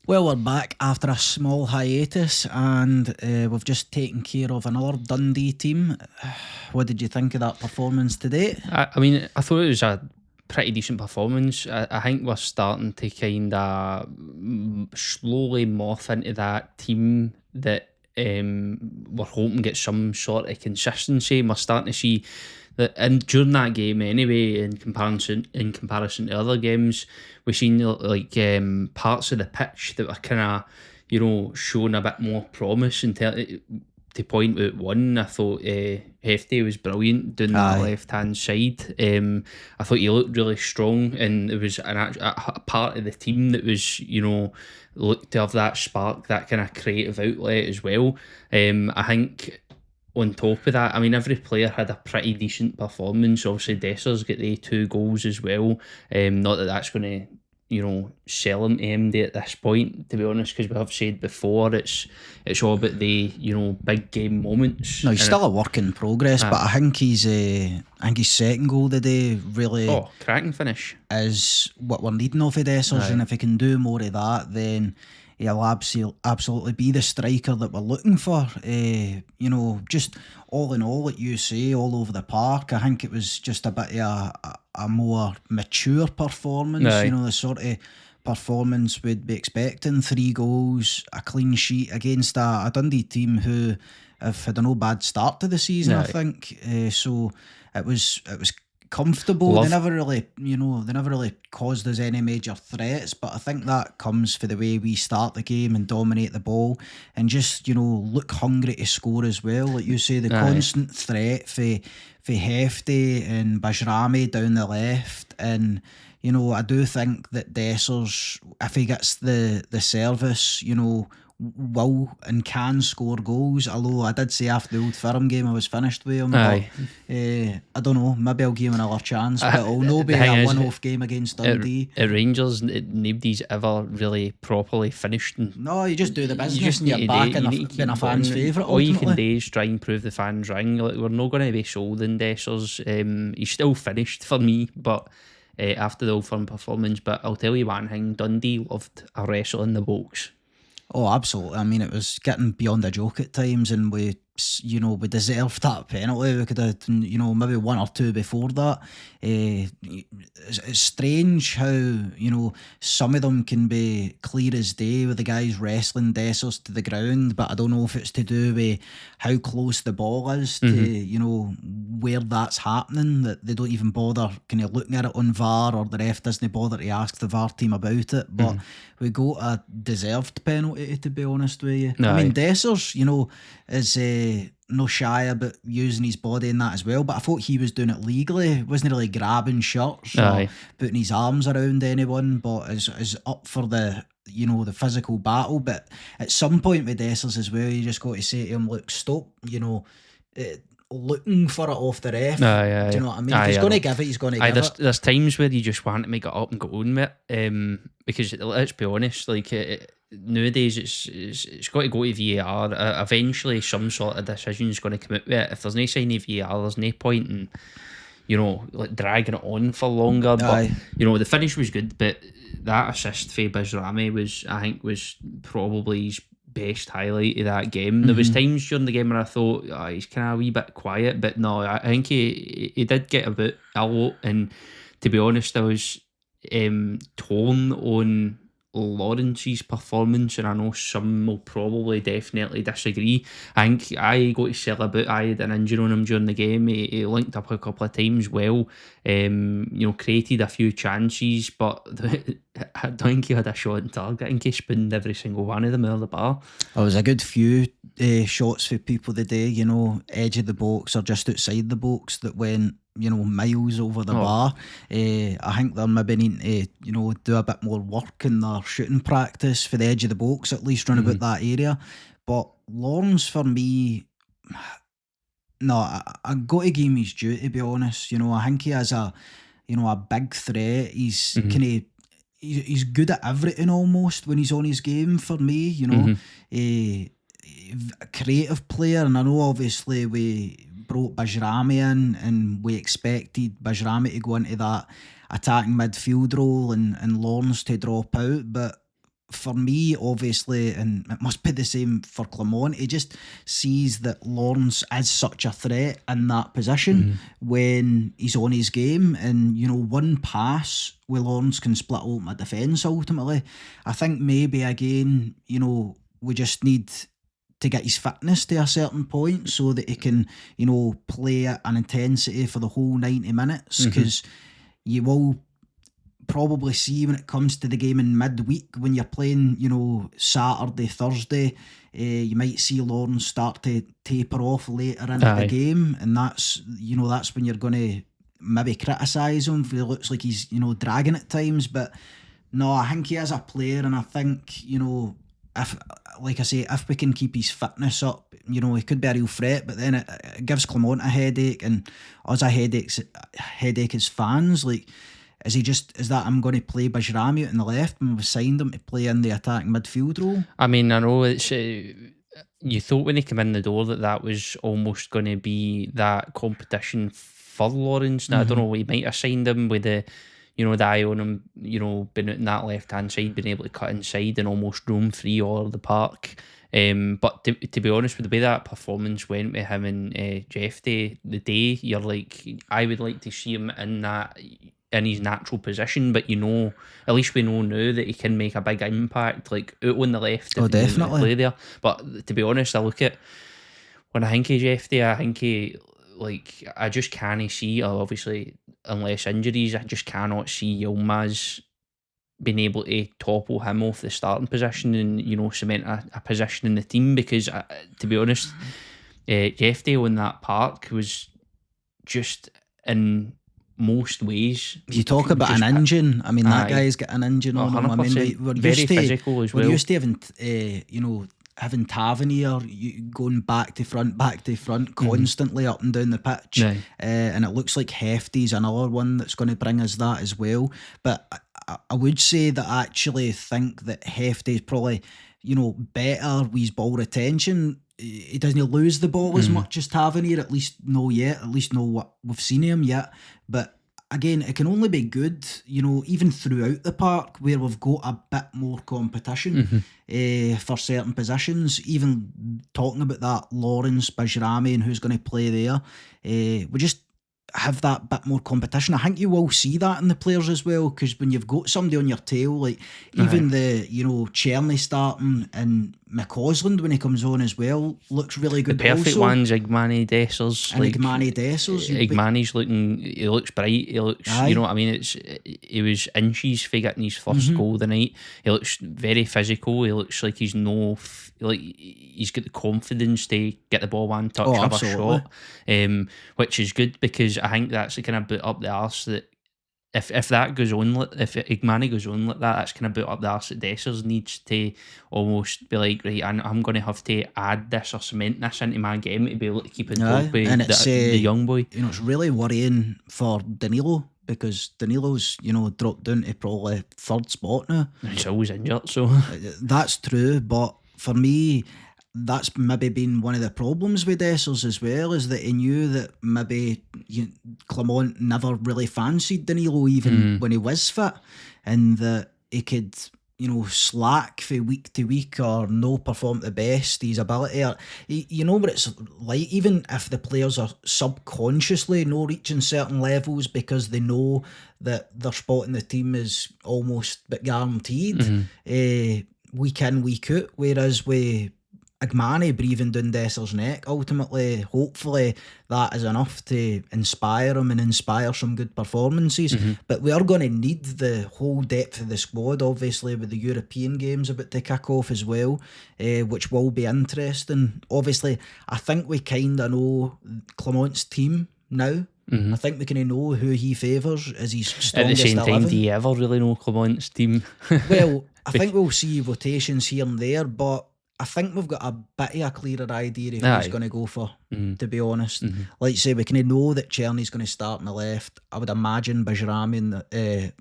Well, we're back after a small hiatus, and we've just taken care of another Dundee team. What did you think of that performance today? I mean, I thought it was a pretty decent performance. I think we're starting to kind of slowly morph into that team that we're hoping get some sort of consistency. We're starting to see that, and during that game anyway, in comparison to other games, we've seen like parts of the pitch that were kind of showing a bit more promise to point out one. I thought Jefte was brilliant doing that Aye. left hand side. I thought he looked really strong, and it was a part of the team that was looked to have that spark, that kind of creative outlet as well. I think on top of that, I mean, every player had a pretty decent performance. Obviously, Desser's got the 2 goals as well. Not that that's going to, sell him to MD at this point, to be honest, because we have said before it's all about the big game moments. No, he's And still a work in progress, but I think his second goal today really cracking finish is what we're needing of Dessers, and if he can do more of that, then he'll absolutely be the striker that we're looking for. Just all in all, like you say, all over the park, I think it was just a bit of a more mature performance. Aye. The sort of performance we'd be expecting. 3 goals, a clean sheet against a Dundee team who have had a no bad start to the season. I Aye. think so. It was comfortable. They never really caused us any major threats, but I think that comes for the way we start the game and dominate the ball, and just look hungry to score as well. Like you say, the constant threat for Hefty and Bajrami down the left, and I do think that Dessers, if he gets the service, will and can score goals. Although I did say after the Old Firm game I was finished with him. Aye. But I don't know, maybe I'll give him another chance, but it'll no be a one-off game against Dundee. At Rangers, nobody's ever really properly finished. No, you just do the business, just and you're need to back do- in you need to being a keep fan's going. favourite. All you can do Ultimately, is try and prove the fans wrong. Like, we're not going to be sold in Dessers. He's still finished for me, but after the Old Firm performance. But I'll tell you one thing: Dundee loved a wrestle in the box. oh, absolutely. I mean, it was getting beyond a joke at times, and we deserved that penalty. We could have, maybe 1 or 2 before that. It's strange how some of them can be clear as day with the guys wrestling Dessers to the ground, but I don't know if it's to do with how close the ball is to where that's happening, that they don't even bother kind of looking at it on VAR, or the ref doesn't bother to ask the VAR team about it. But we got a deserved penalty, to be honest with you. I mean, Dessers, is no shy about using his body in that as well, but I thought he was doing it legally. He wasn't really grabbing shirts or putting his arms around anyone, but is up for the physical battle. But at some point with Dessers as well, you just got to say to him, look, stop looking for it off the ref. Do you know what I mean? If he's going to give it, he's going to give it. There's times where you just want to make it up and go on with it, because let's be honest, like nowadays it's got to go to VAR. Eventually some sort of decision is going to come out with it. If there's no sign of VAR, there's no point in like dragging it on for longer. But the finish was good, but that assist for Bajrami was probably his best highlight of that game. There was times during the game where I thought he's kind of a wee bit quiet, but no, I think he did get about a lot. And to be honest, I was torn on Lawrence's performance, and I know some will probably definitely disagree. I think I got to sell about I had an injury on him during the game. He linked up a couple of times well, created a few chances, but I don't think he had a shot on target. I think he spooned every single one of them out of the bar. There was a good few shots for people today, edge of the box or just outside the box, that went miles over the bar. I think they're maybe needing to do a bit more work in their shooting practice for the edge of the box, at least round about that area. But Lawrence, for me, no, I got to give him his due, to be honest. I think he has a big threat. He's kind of he's good at everything almost when he's on his game, for me. A creative player, and I know obviously we brought Bajrami in and we expected Bajrami to go into that attacking midfield role and Lawrence to drop out, but for me, obviously, and it must be the same for Clement, he just sees that Lawrence is such a threat in that position when he's on his game. And, one pass with Lawrence can split open a defence ultimately. I think maybe, again, we just need to get his fitness to a certain point so that he can, play at an intensity for the whole 90 minutes. Because you will probably see when it comes to the game in midweek, when you're playing, Saturday, Thursday, you might see Lawrence start to taper off later into the game, and that's when you're going to maybe criticise him if it looks like he's dragging at times. But no, I think he is a player, and I think if, like I say, if we can keep his fitness up, he could be a real threat. But then it gives Clement a headache, and us a headache as fans. Like, is that I'm going to play Bajrami out on the left when we signed him to play in the attacking midfield role? I mean, I know it's you thought when he came in the door that was almost going to be that competition for Lawrence. Now I don't know, he might have signed him with the the eye on him, being out in that left hand side, being able to cut inside and almost roam free all over the park. But to be honest, with the way that performance went with him and Jefte the day, you're like, I would like to see him in his natural position, but at least we know now that he can make a big impact, like out on the left. Oh, definitely. Play there. But to be honest, I look at when I think of Jefte, I think I just can't see, obviously, unless injuries, I just cannot see Yilmaz being able to topple him off the starting position and cement a position in the team, because to be honest, Jefte on that park was just in most ways. You talk about an engine. I mean, that guy's got an engine on him. I mean, we're very physical as well. We're used to having Tavernier going back to front constantly up and down the pitch. And it looks like Hefty's another one that's going to bring us that as well. But I would say that I actually think that Hefty's probably, better with his ball retention. He doesn't lose the ball as much as Tavernier, at least no what we've seen him yet. But again, it can only be good, even throughout the park where we've got a bit more competition for certain positions. Even talking about that Lawrence, Bajrami and who's going to play there, we just have that bit more competition. I think you will see that in the players as well, because when you've got somebody on your tail, like even the Cherny starting and McCausland when he comes on as well looks really good. The perfect also. One's Igmani Dessers. And Igmani Dessers. Igmani's he looks bright. He looks, you know what I mean? He was inches for getting his first goal the night. He looks very physical. He looks like he's he's got the confidence to get the ball one touch, have a shot, which is good, because I think that's the kind of boot up the arse that if that goes on, if Igmani goes on like that, that's kind of boot up the arse that Dessers needs to almost be like, right, I'm going to have to add this or cement this into my game to be able to keep in top with the young boy. It's really worrying for Danilo, because Danilo's dropped down to probably third spot now. He's always injured, so that's true. But for me, that's maybe been one of the problems with Dessers as well, is that he knew that maybe Clement never really fancied Danilo even when he was fit, and that he could slack for week to week or no perform to the best his ability. Or, what it's like, even if the players are subconsciously no reaching certain levels because they know that their spot in the team is almost but guaranteed week in, week out, whereas with Igmani breathing down Dessers' neck, ultimately, hopefully that is enough to inspire him and inspire some good performances. But we are going to need the whole depth of the squad, obviously, with the European games about to kick off as well, which will be interesting. Obviously, I think we kind of know Clement's team now. I think we kind of know who he favours as his strongest 11. At the same time, do you ever really know Clement's team? Well, I think we'll see rotations here and there, but I think we've got a bit of a clearer idea of who he's going to go for, to be honest. Like you say, we kind of know that Cherny's going to start on the left. I would imagine Bajrami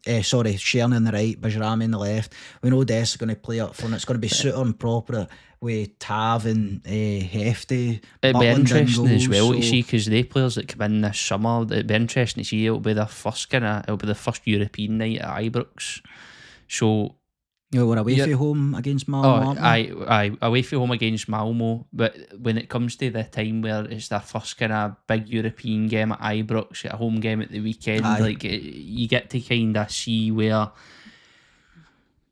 Cherny on the right, Bajrami on the left. We know Des is going to play up front. It's going to be Suter and Proper with Tav and Hefty. It'd be interesting as well to see, because the players that come in this summer, it'd be interesting to see. It'll be the first European night at Ibrox. So We're away Yeah. from home against Oh, Malmo, aren't we? aye, away from home against Malmo, but when it comes to the time where it's their first kind of big European game at Ibrox, a home game at the weekend, Aye. like you get to kind of see where,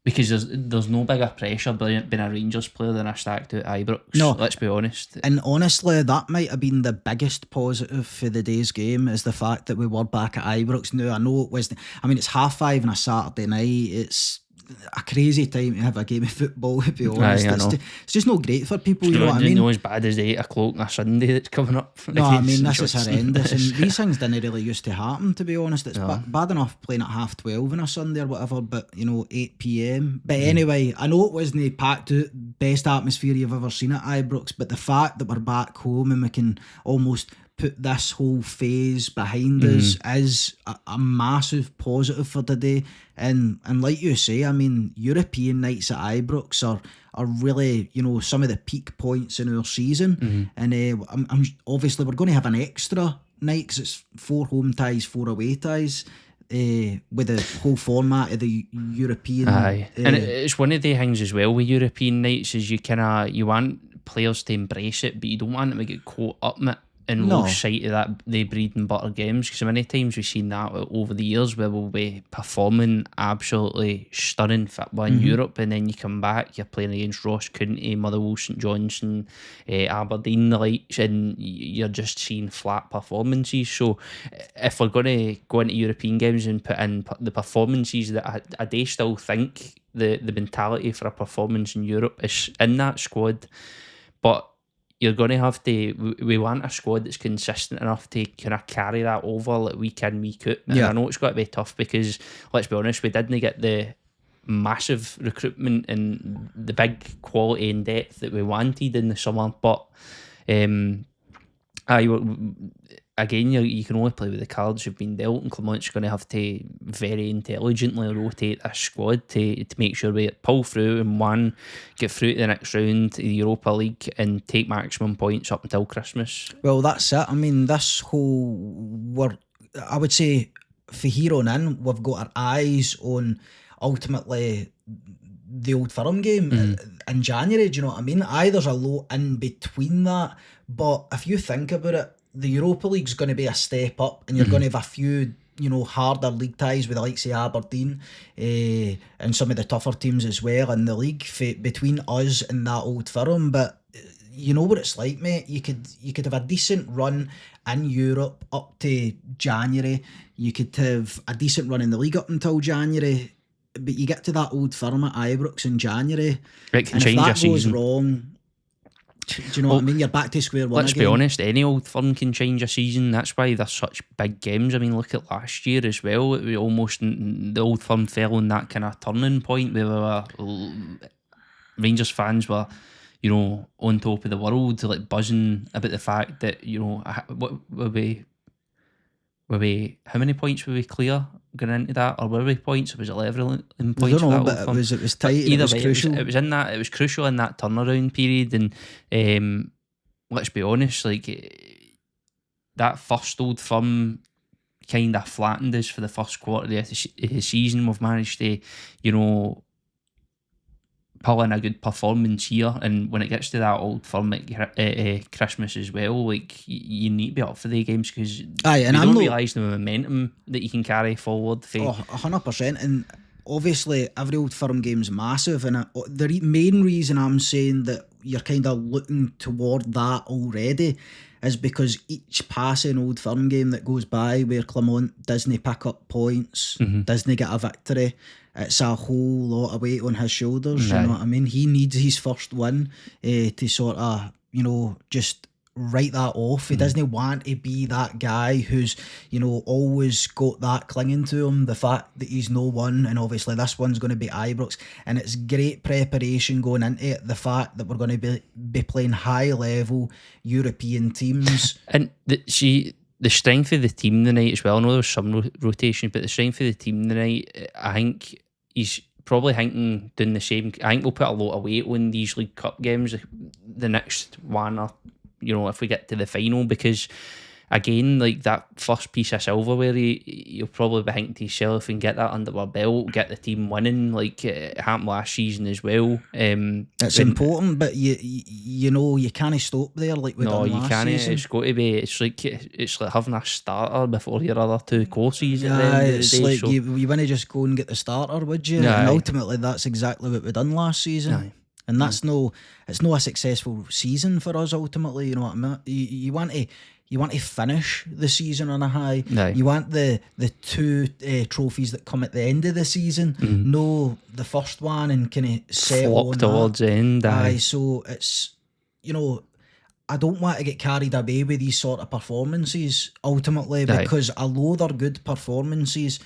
because there's no bigger pressure being a Rangers player than a stacked out Ibrox. No, Let's be honest. and honestly, that might have been the biggest positive for the day's game, is the fact that we were back at Ibrox. Now, I know it was, I mean, it's 5:30 on a Saturday night. It's a crazy time to have a game of football, to be honest. Aye, I know. It's just not great for people, you know what I mean? Not as bad as 8 o'clock on a Sunday that's coming up. No, I mean, against this is Johnson. horrendous, and these things didn't really used to happen, to be honest. It's No. bad enough playing at 12:30 on a Sunday or whatever, but 8 p.m. But anyway, I know it wasn't packed out, best atmosphere you've ever seen at Ibrox, but the fact that we're back home and we can almost put this whole phase behind us is a massive positive for today. And like you say, I mean, European nights at Ibrox are really, some of the peak points in our season. And I'm obviously we're going to have an extra night because it's 4 home ties, 4 away ties. With the whole format of the European, Aye, and it's one of the things as well with European nights is you want players to embrace it, but you don't want them to get caught up in it and No. lose sight of that the bread and butter games, because many times we've seen that over the years where we'll be performing absolutely stunning football in Europe, and then you come back, you're playing against Ross County, Motherwell, St Johnstone, Aberdeen, the likes, and you're just seeing flat performances. So if we're going to go into European games and put in the performances that I do still think the mentality for a performance in Europe is in that squad, but you're going to have to, we want a squad that's consistent enough to kind of carry that over like week in, week out. And Yeah. I know it's got to be tough because, let's be honest, we didn't get the massive recruitment and the big quality and depth that we wanted in the summer. But again, you can only play with the cards you've been dealt, and Clement's going to have to very intelligently rotate a squad to make sure we pull through and get through to the next round, the Europa League, and take maximum points up until Christmas. Well, that's it. I mean, I would say, for here on in, we've got our eyes on ultimately the Old Firm game in January. Do you know what I mean? There's a lot in between that, but if you think about it, the Europa League's going to be a step up, and you're going to have a few, harder league ties with the likes of Aberdeen and some of the tougher teams as well in the league between us and that Old Firm. But you know what it's like, mate. You could have a decent run in Europe up to January. You could have a decent run in the league up until January. But you get to that Old Firm at Ibrox in January, It can and if change your that goes season. wrong, do you know what I mean? You're back to square one Let's again. be honest, any Old Firm can change a season. That's why there's such big games. I mean, look at last year as well. It was almost, the Old Firm fell on that kind of turning point where Rangers fans were, on top of the world, like buzzing about the fact that, what were we, how many points were we clear going into that, or were we points? Or was it level in I points? don't know, for that but Old Firm? it was tight. And Either it was way, crucial. it was crucial in that turnaround period, and let's be honest, like that first Old Firm kind of flattened us for the first quarter of the season. We've managed to, pull in a good performance here, and when it gets to that Old Firm at Christmas as well, like you need to be up for the games, because Aye, and we I'm don't not- realise the momentum that you can carry forward. Oh, 100%. And obviously, every Old Firm game's massive. And the main reason I'm saying that you're kind of looking toward that already is because each passing Old Firm game that goes by where Clement doesn't pick up points, doesn't get a victory, it's a whole lot of weight on his shoulders. You know what I mean? He needs his first win to sort of, just write that off. He doesn't want to be that guy who's, always got that clinging to him, the fact that he's no one, and obviously this one's going to be Ibrox, and it's great preparation going into it, the fact that we're going to be playing high level European teams. And the strength of the team tonight as well, I know there's some rotation, but the strength of the team tonight, I think he's probably thinking doing the same. I think we'll put a lot of weight on these League Cup games, the next one, or if we get to the final, because again, like that first piece of silverware, you'll probably be thinking to yourself and get that under our belt, get the team winning, like it happened last season as well. It's And important, but you know you can't stop there like we no, done you last can't. season. It's got to be. It's like having a starter before your other two courses at the Yeah, end of the it's day. like So you wouldn't just go and get the starter, would you? And aye, ultimately, that's exactly what we done last season. aye, And aye. it's no a successful season for us. Ultimately, you know what I mean. You want to finish the season on a high. Aye. You want the two trophies that come at the end of the season. No, the first one and kind of settle Flop on towards that. the end. Aye, Aye, so it's you know I don't want to get carried away with these sort of performances ultimately aye. because although they're good performances,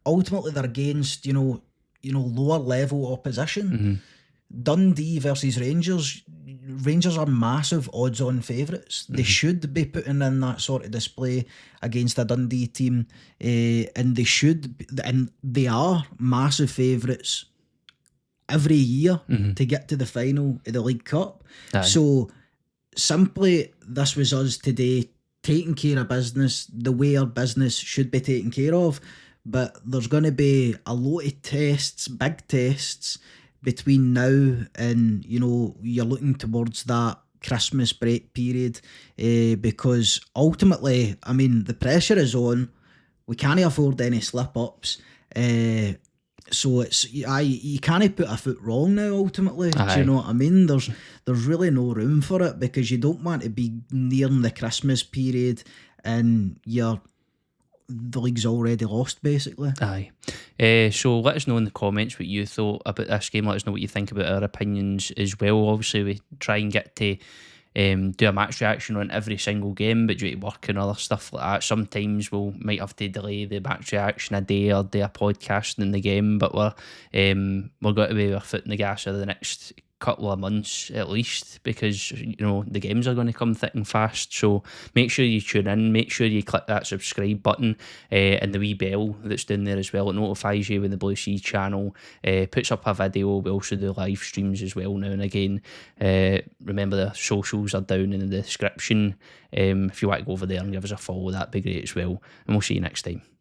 ultimately they're against lower level opposition. Dundee versus Rangers. Rangers are massive odds-on favourites. They should be putting in that sort of display against a Dundee team, and and they are massive favourites every year to get to the final of the League Cup. Aye. So simply, this was us today taking care of business the way our business should be taken care of. But there's going to be a lot of tests, big tests, between now and you're looking towards that Christmas break period, because ultimately, I mean, the pressure is on. We can't afford any slip ups. So you can't put a foot wrong now. Ultimately, do you Aye. know what I mean? There's really no room for it because you don't want to be nearing the Christmas period and the league's already lost basically. Aye. So let us know in the comments what you thought about this game. Let us know what you think about our opinions as well. Obviously, we try and get to do a match reaction on every single game, but due to work and other stuff like that, sometimes might have to delay the match reaction a day or do a podcast in the game. But we're going to be our foot in the gas over the next couple of months at least, because the games are going to come thick and fast. So make sure you tune in, make sure you click that subscribe button, and the wee bell that's down there as well. It notifies you when the BlueSea channel puts up a video. We also do live streams as well now and again. Remember, the socials are down in the description. If you want to go over there and give us a follow, that'd be great as well, and we'll see you next time.